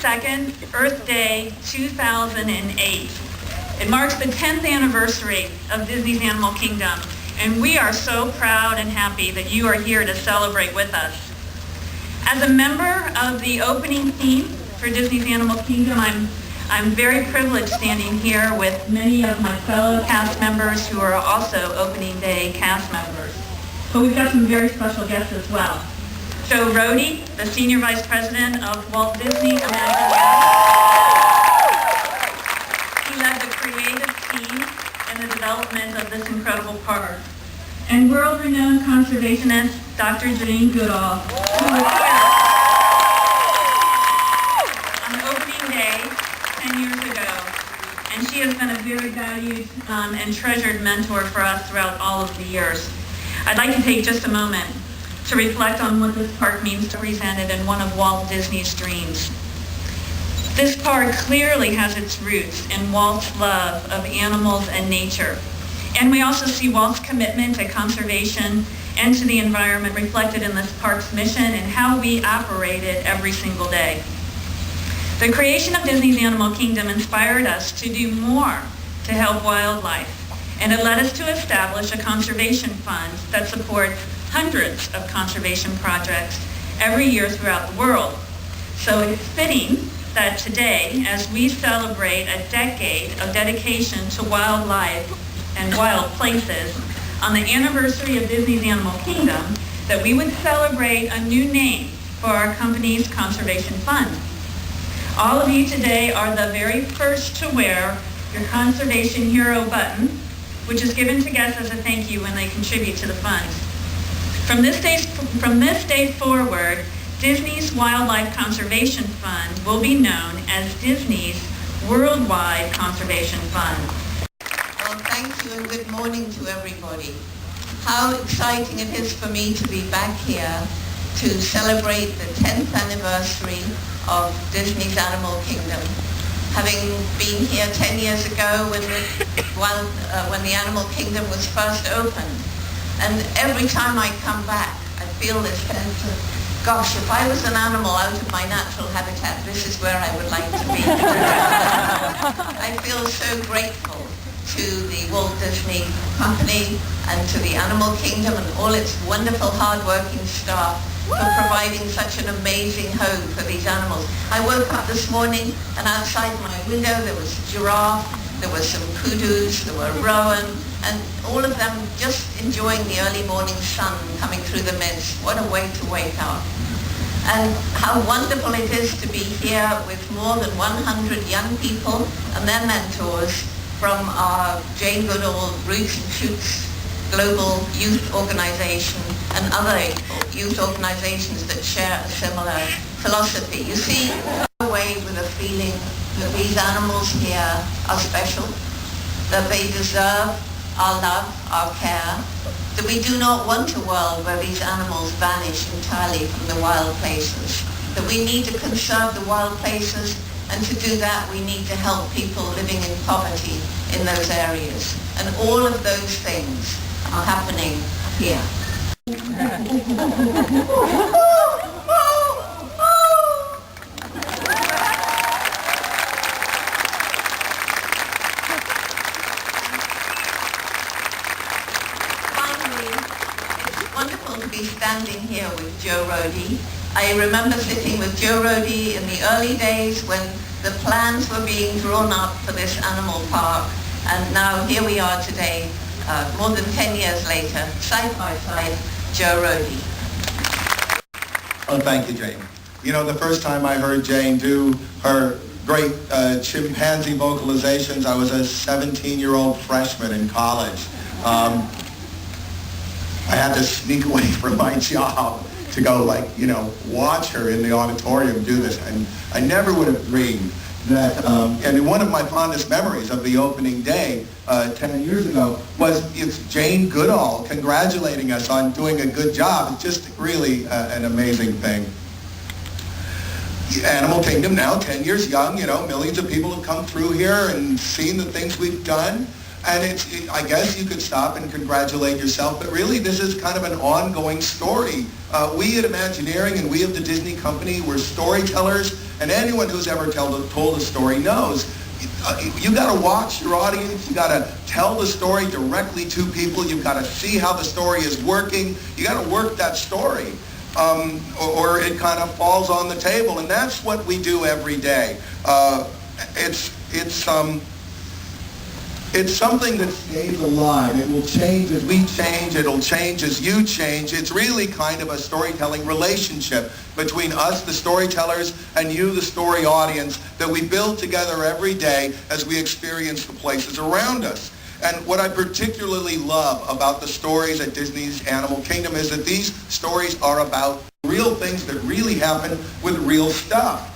2nd, Earth Day 2008. It marks the 10th anniversary of Disney's Animal Kingdom, and we are so proud and happy that you are here to celebrate with us. As a member of the opening team for Disney's Animal Kingdom, I'm very privileged standing here with many of my fellow cast members who are also opening day cast members. But we've got some very special guests as well. So Rohde, the Senior Vice President of Walt Disney American He led the creative team and the development of this incredible park. And world-renowned conservationist Dr. Jane Goodall, who was here on opening day 10 years ago. And she has been a very valued and treasured mentor for us throughout all of the years. I'd like to take just a moment to reflect on what this park means to represented in one of Walt Disney's dreams. This park clearly has its roots in Walt's love of animals and nature. And we also see Walt's commitment to conservation and to the environment reflected in this park's mission and how we operate it every single day. The creation of Disney's Animal Kingdom inspired us to do more to help wildlife, and it led us to establish a conservation fund that supports hundreds of conservation projects every year throughout the world. So it's fitting that today, as we celebrate a decade of dedication to wildlife and wild places, on the anniversary of Disney's Animal Kingdom, that we would celebrate a new name for our company's conservation fund. All of you today are the very first to wear your Conservation Hero button, which is given to guests as a thank you when they contribute to the fund. From this day forward, Disney's Wildlife Conservation Fund will be known as Disney's Worldwide Conservation Fund. Well, thank you and good morning to everybody. How exciting it is for me to be back here to celebrate the 10th anniversary of Disney's Animal Kingdom. Having been here 10 years ago when the Animal Kingdom was first opened. And every time I come back, I feel this sense of, gosh, if I was an animal out of my natural habitat, this is where I would like to be. I feel so grateful to the Walt Disney Company and to the Animal Kingdom and all its wonderful, hard-working staff for providing such an amazing home for these animals. I woke up this morning and outside my window there was a giraffe, there were some kudus, there were rowan, and all of them just enjoying the early morning sun coming through the mist. What a way to wake up. And how wonderful it is to be here with more than 100 young people and their mentors from our Jane Goodall Roots and Shoots Global Youth Organization and other youth organizations that share a similar philosophy. You see, away with a feeling that these animals here are special, that they deserve our love, our care, that we do not want a world where these animals vanish entirely from the wild places, that we need to conserve the wild places, and to do that we need to help people living in poverty in those areas. And all of those things are happening here. Standing here with Joe Rohde. I remember sitting with Joe Rohde in the early days when the plans were being drawn up for this animal park, and now here we are today, more than 10 years later, side by side, Joe Rohde. Oh, thank you, Jane. You know, the first time I heard Jane do her great chimpanzee vocalizations, I was a 17-year-old freshman in college. I had to sneak away from my job to go, watch her in the auditorium do this. And I never would have dreamed that, and one of my fondest memories of the opening day 10 years ago was Jane Goodall congratulating us on doing a good job. It's just really an amazing thing. Animal Kingdom now, 10 years young, millions of people have come through here and seen the things we've done. And I guess you could stop and congratulate yourself, but really this is kind of an ongoing story. We at Imagineering and we of the Disney Company, we're storytellers, and anyone who's ever told a story knows you got to watch your audience, you got to tell the story directly to people, you've got to see how the story is working, you got to work that story. Or it kind of falls on the table, and that's what we do every day. It's something that stays alive. It will change as we change. It'll change as you change. It's really kind of a storytelling relationship between us, the storytellers, and you, the story audience, that we build together every day as we experience the places around us. And what I particularly love about the stories at Disney's Animal Kingdom is that these stories are about real things that really happen with real stuff.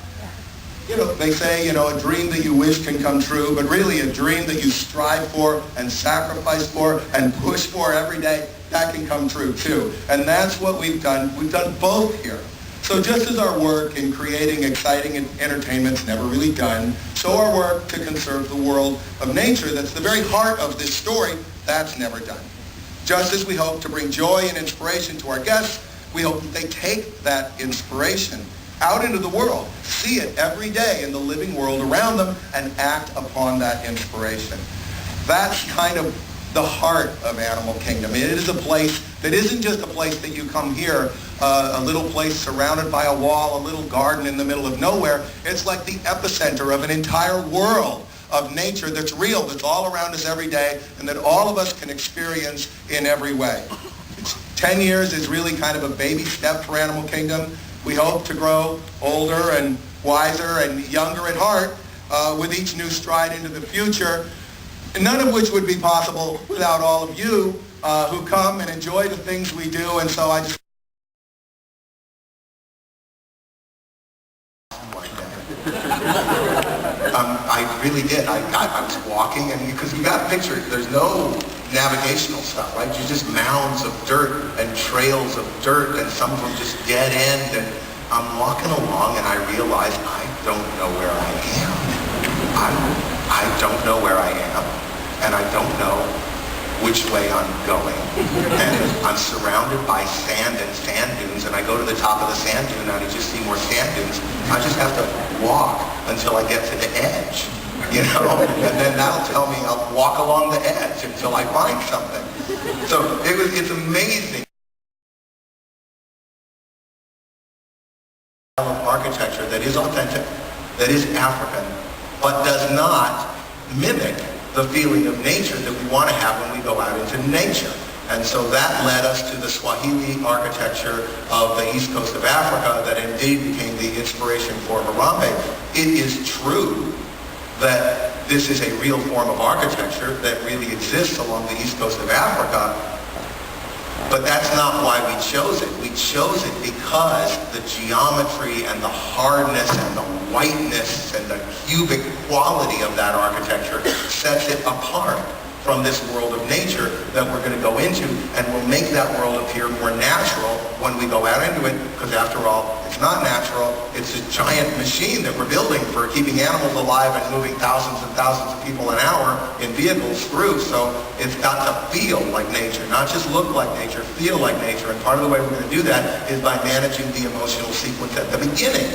You know, they say, a dream that you wish can come true, but really a dream that you strive for and sacrifice for and push for every day, that can come true too. And that's what we've done. We've done both here. So just as our work in creating exciting entertainment's never really done, so our work to conserve the world of nature that's the very heart of this story, that's never done. Just as we hope to bring joy and inspiration to our guests, we hope that they take that inspiration out into the world, see it every day in the living world around them, and act upon that inspiration. That's kind of the heart of Animal Kingdom. It is a place that isn't just a place that you come here, a little place surrounded by a wall, a little garden in the middle of nowhere. It's like the epicenter of an entire world of nature that's real, that's all around us every day, and that all of us can experience in every way. 10 years is really kind of a baby step for Animal Kingdom. We hope to grow older and wiser and younger at heart with each new stride into the future, none of which would be possible without all of you who come and enjoy the things we do. And so I just... I really did. I was walking, and because you got pictures, there's no navigational stuff, right? You're just mounds of dirt and trails of dirt, and some of them just dead end. And I'm walking along, and I realize I don't know where I am. I don't know where I am, and I don't know which way I'm going. And I'm surrounded by sand and sand dunes, and I go to the top of the sand dune, and I just see more sand dunes. I just have to walk until I get to the edge, and then that'll tell me I'll walk along the edge until I find something. So it's amazing. Architecture that is authentic, that is African, but does not mimic the feeling of nature that we want to have when we go out into nature. And so that led us to the Swahili architecture of the east coast of Africa that indeed became the inspiration for Harambe. It is true that this is a real form of architecture that really exists along the east coast of Africa, but that's not why we chose it. We chose it because the geometry and the hardness and the whiteness and the cubic quality of that architecture sets it apart from this world of nature that we're going to go into, and will make that world appear more natural when we go out into it, because after all, it's not natural. It's a giant machine that we're building for keeping animals alive and moving thousands and thousands of people an hour in vehicles through, so it's got to feel like nature, not just look like nature, feel like nature, and part of the way we're going to do that is by managing the emotional sequence at the beginning.